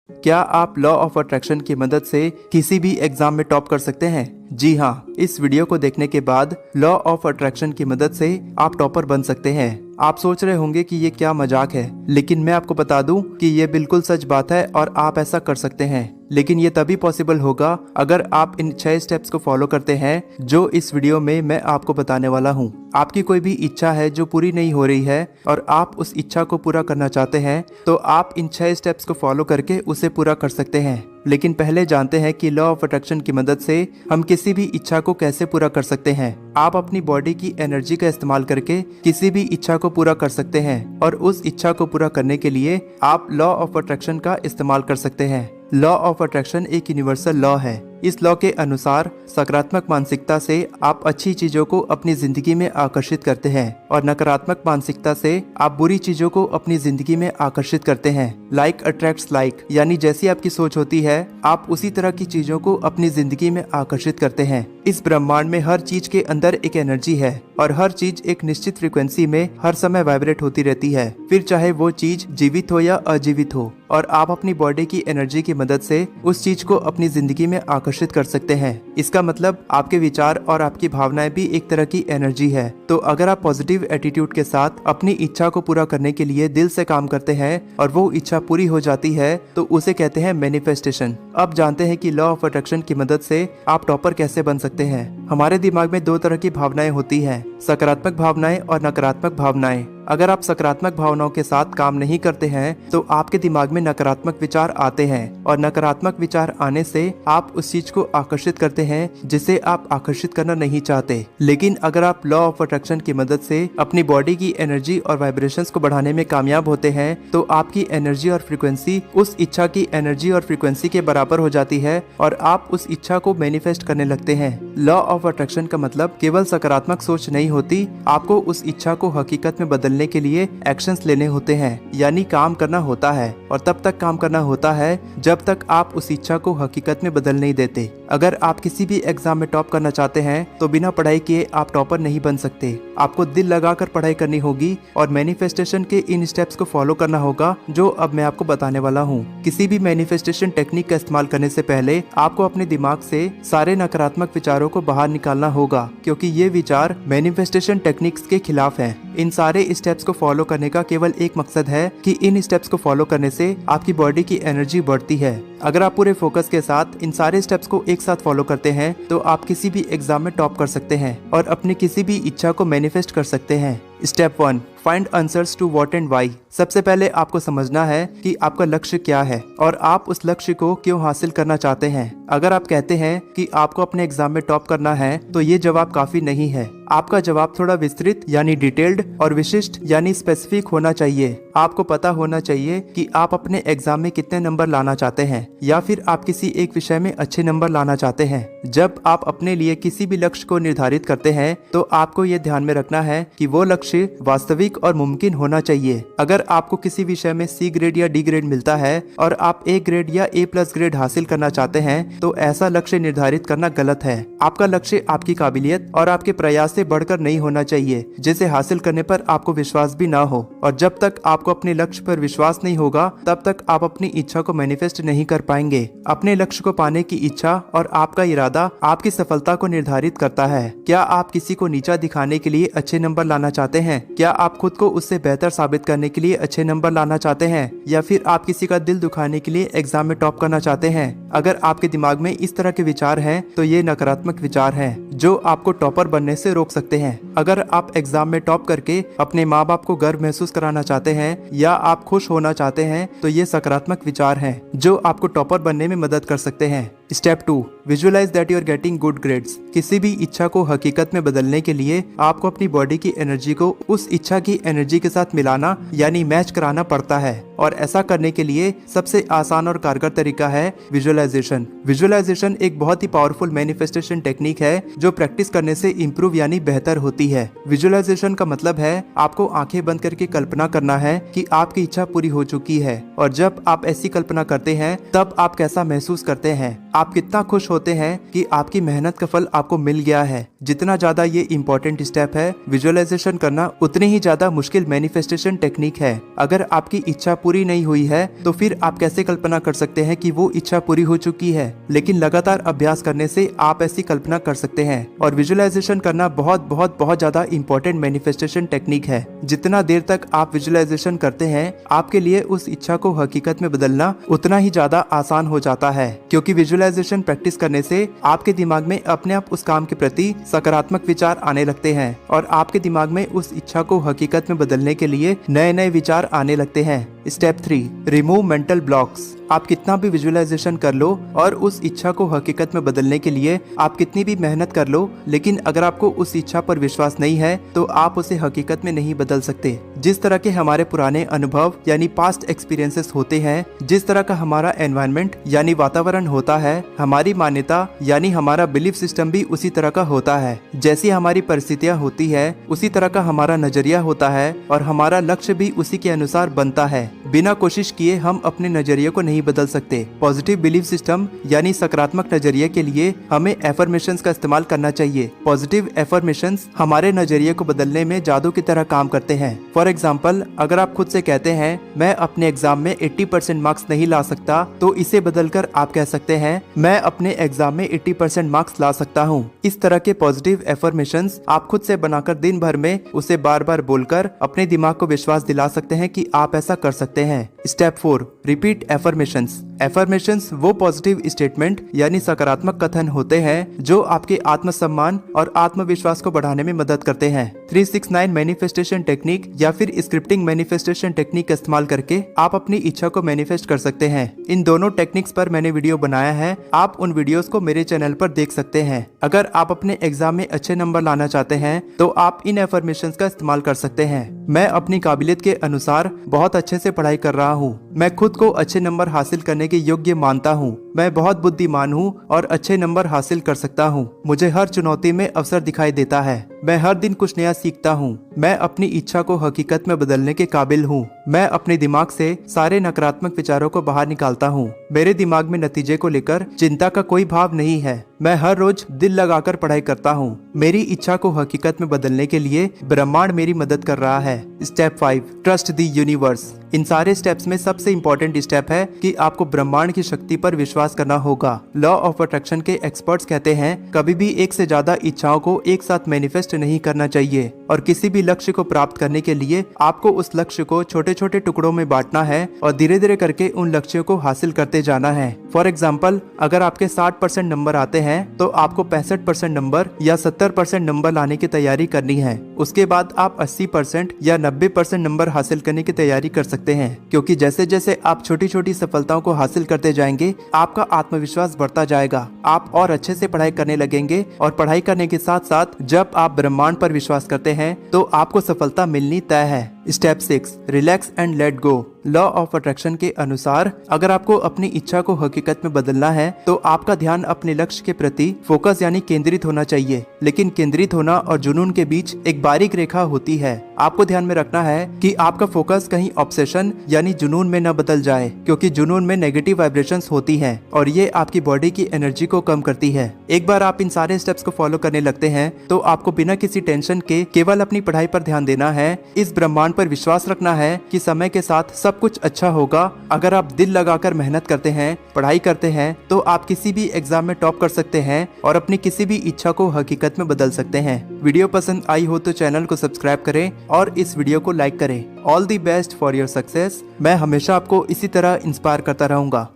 क्या आप law of attraction की मदद से किसी भी एग्जाम में टॉप कर सकते हैं? जी हाँ, इस वीडियो को देखने के बाद लॉ ऑफ अट्रैक्शन की मदद से आप टॉपर बन सकते हैं। आप सोच रहे होंगे कि ये क्या मजाक है, लेकिन मैं आपको बता दूं कि ये बिल्कुल सच बात है और आप ऐसा कर सकते हैं। लेकिन ये तभी पॉसिबल होगा अगर आप इन 6 स्टेप्स को फॉलो करते हैं जो इस वीडियो में मैं आपको बताने वाला हूँ। आपकी कोई भी इच्छा है जो पूरी नहीं हो रही है और आप उस इच्छा को पूरा करना चाहते हैं, तो आप इन 6 स्टेप्स को फॉलो करके उसे पूरा कर सकते हैं। लेकिन पहले जानते हैं कि लॉ ऑफ अट्रैक्शन की मदद से हम किसी भी इच्छा को कैसे पूरा कर सकते हैं। आप अपनी बॉडी की एनर्जी का इस्तेमाल करके किसी भी इच्छा को पूरा कर सकते हैं और उस इच्छा को पूरा करने के लिए आप लॉ ऑफ अट्रैक्शन का इस्तेमाल कर सकते हैं। लॉ ऑफ अट्रैक्शन एक यूनिवर्सल लॉ है। इस लॉ के अनुसार सकारात्मक मानसिकता से आप अच्छी चीजों को अपनी जिंदगी में आकर्षित करते हैं और नकारात्मक मानसिकता से आप बुरी चीजों को अपनी जिंदगी में आकर्षित करते हैं। लाइक अट्रैक्ट्स लाइक, यानी जैसी आपकी सोच होती है आप उसी तरह की चीजों को अपनी जिंदगी में आकर्षित करते हैं। इस ब्रह्मांड में हर चीज के अंदर एक एनर्जी है और हर चीज एक निश्चित फ्रीक्वेंसी में हर समय वाइब्रेट होती रहती है, फिर चाहे वो चीज जीवित हो या अजीवित हो। और आप अपनी बॉडी की एनर्जी की मदद से उस चीज को अपनी जिंदगी में आकर्षित कर सकते हैं। इसका मतलब आपके विचार और आपकी भावनाएं भी एक तरह की एनर्जी है। तो अगर आप पॉजिटिव एटीट्यूड के साथ अपनी इच्छा को पूरा करने के लिए दिल से काम करते हैं और वो इच्छा पूरी हो जाती है, तो उसे कहते हैं मैनिफेस्टेशन। अब जानते हैं कि लॉ ऑफ अट्रैक्शन की मदद से आप टॉपर कैसे बन सकते हैं। हमारे दिमाग में 2 तरह की भावनाएं होती हैं, सकारात्मक भावनाएं और नकारात्मक भावनाएं। अगर आप सकारात्मक भावनाओं के साथ काम नहीं करते हैं तो आपके दिमाग में नकारात्मक विचार आते हैं और नकारात्मक विचार आने से आप उस चीज को आकर्षित करते हैं जिसे आप आकर्षित करना नहीं चाहते। लेकिन अगर आप लॉ ऑफ अट्रैक्शन की मदद से अपनी बॉडी की एनर्जी और वाइब्रेशंस को बढ़ाने में कामयाब होते हैं तो आपकी एनर्जी और फ्रीक्वेंसी उस इच्छा की एनर्जी और फ्रीक्वेंसी के बराबर हो जाती है और आप उस इच्छा को मैनिफेस्ट करने लगते हैं। लॉ ऑफ अट्रैक्शन का मतलब केवल सकारात्मक सोच नहीं होती, आपको उस इच्छा को हकीकत में बदलने के लिए एक्शंस लेने होते हैं, यानी काम करना होता है। और तब तक काम करना होता है जब तक आप उस इच्छा को हकीकत में बदल नहीं देते। अगर आप किसी भी एग्जाम में टॉप करना चाहते हैं तो बिना पढ़ाई किए आप टॉपर नहीं बन सकते। आपको दिल लगाकर पढ़ाई करनी होगी और मैनिफेस्टेशन के इन स्टेप्स को फॉलो करना होगा जो अब मैं आपको बताने वाला हूँ। किसी भी मैनिफेस्टेशन टेक्निक का इस्तेमाल करने से पहले आपको अपने दिमाग से सारे नकारात्मक विचारों को बाहर निकालना होगा, क्योंकि ये विचार मैनिफेस्टेशन टेक्निक्स के खिलाफ हैं। इन सारे स्टेप्स को फॉलो करने का केवल एक मकसद है कि इन स्टेप्स को फॉलो करने से आपकी बॉडी की एनर्जी बढ़ती है। अगर आप पूरे फोकस के साथ इन सारे स्टेप्स को एक साथ फॉलो करते हैं तो आप किसी भी एग्जाम में टॉप कर सकते हैं और अपनी किसी भी इच्छा को मैनिफेस्ट कर सकते हैं। Step 1, find answers to what and why. सबसे पहले आपको समझना है कि आपका लक्ष्य क्या है और आप उस लक्ष्य को क्यों हासिल करना चाहते हैं। अगर आप कहते हैं कि आपको अपने एग्जाम में टॉप करना है तो ये जवाब काफी नहीं है। आपका जवाब थोड़ा विस्तृत यानी डिटेल्ड और विशिष्ट यानी स्पेसिफिक होना चाहिए। आपको पता होना चाहिए कि आप अपने एग्जाम में कितने नंबर लाना चाहते हैं या फिर आप किसी एक विषय में अच्छे नंबर लाना चाहते हैं। जब आप अपने लिए किसी भी लक्ष्य को निर्धारित करते हैं तो आपको ये ध्यान में रखना है कि वो लक्ष्य वास्तविक और मुमकिन होना चाहिए। अगर आपको किसी विषय में C ग्रेड या D ग्रेड मिलता है और आप A ग्रेड या A+ ग्रेड हासिल करना चाहते हैं तो ऐसा लक्ष्य निर्धारित करना गलत है। आपका लक्ष्य आपकी काबिलियत और आपके प्रयास से बढ़कर नहीं होना चाहिए जिसे हासिल करने पर आपको विश्वास भी ना हो। और जब तक आपको अपने लक्ष्य पर विश्वास नहीं होगा तब तक आप अपनी इच्छा को मैनिफेस्ट नहीं कर पाएंगे। अपने लक्ष्य को पाने की इच्छा और आपका इरादा आपकी सफलता को निर्धारित करता है। क्या आप किसी को नीचा दिखाने के लिए अच्छे नंबर लाना चाहते हैं? क्या आप खुद को उससे बेहतर साबित करने के लिए अच्छे नंबर लाना चाहते हैं या फिर आप किसी का दिल दुखाने के लिए एग्जाम में टॉप करना चाहते हैं? अगर आपके दिमाग में इस तरह के विचार हैं तो ये नकारात्मक विचार हैं जो आपको टॉपर बनने से रोक सकते हैं। अगर आप एग्जाम में टॉप करके अपने माँ बाप को गर्व महसूस कराना चाहते हैं या आप खुश होना चाहते हैं तो ये सकारात्मक विचार हैं जो आपको टॉपर बनने में मदद कर सकते हैं। Step 2, visualize that you are getting good grades. किसी भी इच्छा को हकीकत में बदलने के लिए आपको अपनी बॉडी की एनर्जी को उस इच्छा की एनर्जी के साथ मिलाना यानी मैच कराना पड़ता है और ऐसा करने के लिए सबसे आसान और कारगर तरीका है विजुअलाइजेशन। विजुअलाइजेशन एक बहुत ही पावरफुल मैनिफेस्टेशन टेक्निक है जो प्रैक्टिस करने से इम्प्रूव यानी बेहतर होती है। विजुअलाइजेशन का मतलब है आपको आंखें बंद करके कल्पना करना है कि आपकी इच्छा पूरी हो चुकी है और जब आप ऐसी कल्पना करते हैं तब आप कैसा महसूस करते हैं। आप कितना खुश होते हैं कि आपकी मेहनत का फल आपको मिल गया है। जितना ज्यादा ये इम्पोर्टेंट स्टेप है विजुअलाइजेशन करना, उतनी ही ज्यादा मुश्किल मैनिफेस्टेशन टेक्निक है। अगर आपकी इच्छा पूरी पूरी नहीं हुई है तो फिर आप कैसे कल्पना कर सकते हैं कि वो इच्छा पूरी हो चुकी है। लेकिन लगातार अभ्यास करने से आप ऐसी कल्पना कर सकते हैं। और विजुअलाइजेशन करना बहुत बहुत बहुत ज्यादा इंपॉर्टेंट मैनिफेस्टेशन टेक्निक है। जितना देर तक आप विजुअलाइजेशन करते हैं आपके लिए उस इच्छा को हकीकत में बदलना उतना ही ज्यादा आसान हो जाता है, क्योंकि विजुअलाइजेशन प्रैक्टिस करने से आपके दिमाग में अपने आप उस काम के प्रति सकारात्मक विचार आने लगते हैं और आपके दिमाग में उस इच्छा को हकीकत में बदलने के लिए नए नए विचार आने लगते हैं। Step 3, remove mental blocks. आप कितना भी विजुअलाइजेशन कर लो और उस इच्छा को हकीकत में बदलने के लिए आप कितनी भी मेहनत कर लो, लेकिन अगर आपको उस इच्छा पर विश्वास नहीं है तो आप उसे हकीकत में नहीं बदल सकते। जिस तरह के हमारे पुराने अनुभव यानी पास्ट एक्सपीरियंसेस होते हैं, जिस तरह का हमारा एनवायरनमेंट यानी वातावरण होता है, हमारी मान्यता यानी हमारा बिलीफ सिस्टम भी उसी तरह का होता है। जैसी हमारी परिस्थितियाँ होती है उसी तरह का हमारा नजरिया होता है और हमारा लक्ष्य भी उसी के अनुसार बनता है। बिना कोशिश किए हम अपने नजरिए को नहीं बदल सकते। पॉजिटिव बिलीफ सिस्टम यानी सकारात्मक नजरिए के लिए हमें एफर्मेशंस का इस्तेमाल करना चाहिए। पॉजिटिव एफर्मेशंस हमारे नजरिए को बदलने में जादू की तरह काम करते हैं। फॉर एग्जाम्पल, अगर आप खुद से कहते हैं मैं अपने एग्जाम में 80% मार्क्स नहीं ला सकता, तो इसे बदलकर आप कह सकते हैं मैं अपने एग्जाम में 80% मार्क्स ला सकता हूँ। इस तरह के पॉजिटिव एफर्मेशंस आप खुद से बनाकर दिन भर में उसे बार बार बोलकर अपने दिमाग को विश्वास दिला सकते हैं कि आप ऐसा कर सकते हैं। Step 4, repeat affirmations. एफर्मेशंस वो पॉजिटिव स्टेटमेंट यानी सकारात्मक कथन होते हैं जो आपके आत्मसम्मान और आत्मविश्वास को बढ़ाने में मदद करते हैं। 369 मैनिफेस्टेशन टेक्निक या फिर स्क्रिप्टिंग मैनिफेस्टेशन टेक्निक का इस्तेमाल करके आप अपनी इच्छा को मैनिफेस्ट कर सकते हैं। इन दोनों टेक्निक्स पर मैंने वीडियो बनाया है, आप उन वीडियोस को मेरे चैनल पर देख सकते हैं। अगर आप अपने एग्जाम में अच्छे नंबर लाना चाहते हैं तो आप इन एफर्मेशंस का इस्तेमाल कर सकते हैं। मैं अपनी काबिलियत के अनुसार बहुत अच्छे से पढ़ाई कर रहा हूँ। मैं खुद को अच्छे नंबर हासिल करने के योग्य मानता हूँ। मैं बहुत बुद्धिमान हूँ और अच्छे नंबर हासिल कर सकता हूँ। मुझे हर चुनौती में अवसर दिखाई देता है। मैं हर दिन कुछ नया सीखता हूँ। मैं अपनी इच्छा को हकीकत में बदलने के काबिल हूँ। मैं अपने दिमाग से सारे नकारात्मक विचारों को बाहर निकालता हूँ। मेरे दिमाग में नतीजे को लेकर चिंता का कोई भाव नहीं है। मैं हर रोज दिल लगाकर पढ़ाई करता हूँ। मेरी इच्छा को हकीकत में बदलने के लिए ब्रह्मांड मेरी मदद कर रहा है। Step 5, trust the universe. इन सारे स्टेप्स में सबसे इम्पोर्टेंट स्टेप है कि आपको ब्रह्मांड की शक्ति पर विश्वास करना होगा। लॉ ऑफ अट्रैक्शन के एक्सपर्ट्स कहते हैं कभी भी एक से ज्यादा इच्छाओं को एक साथ मैनिफेस्ट नहीं करना चाहिए और किसी भी लक्ष्य को प्राप्त करने के लिए आपको उस लक्ष्य को छोटे छोटे टुकड़ों में बांटना है और धीरे धीरे करके उन लक्ष्यों को हासिल करते जाना है। फॉर एग्जाम्पल, अगर आपके 60% नंबर आते हैं तो आपको 65% नंबर या 70% नंबर लाने की तैयारी करनी है। उसके बाद आप 80% या 90% नंबर हासिल करने की तैयारी कर सकते हैं, क्योंकि जैसे जैसे आप छोटी छोटी सफलताओं को हासिल करते जाएंगे आपका आत्मविश्वास बढ़ता जाएगा। आप और अच्छे से पढ़ाई करने लगेंगे और पढ़ाई करने के साथ साथ जब आप ब्रह्मांड पर विश्वास करते हैं तो आपको सफलता मिलनी तय है। Step 6, relax and let go. Law of attraction के अनुसार अगर आपको अपनी इच्छा को हकीकत में बदलना है तो आपका ध्यान अपने लक्ष्य के प्रति फोकस यानी केंद्रित होना चाहिए। लेकिन केंद्रित होना और जुनून के बीच एक बारीक रेखा होती है। आपको ध्यान में रखना है कि आपका फोकस कहीं ऑब्सेशन यानी जुनून में न बदल जाए, क्योंकि जुनून में नेगेटिव वाइब्रेशंस होती हैं और ये आपकी बॉडी की एनर्जी को कम करती है। एक बार आप इन सारे स्टेप्स को फॉलो करने लगते हैं तो आपको बिना किसी टेंशन के केवल अपनी पढ़ाई पर ध्यान देना है। इस ब्रह्मांड पर विश्वास रखना है कि समय के साथ सब कुछ अच्छा होगा। अगर आप दिल लगाकर मेहनत करते हैं, पढ़ाई करते हैं तो आप किसी भी एग्जाम में टॉप कर सकते हैं और अपनी किसी भी इच्छा को हकीकत में बदल सकते हैं। वीडियो पसंद आई हो तो चैनल को सब्सक्राइब करें और इस वीडियो को लाइक करें। All the best for your success. मैं हमेशा आपको इसी तरह इंस्पायर करता रहूंगा।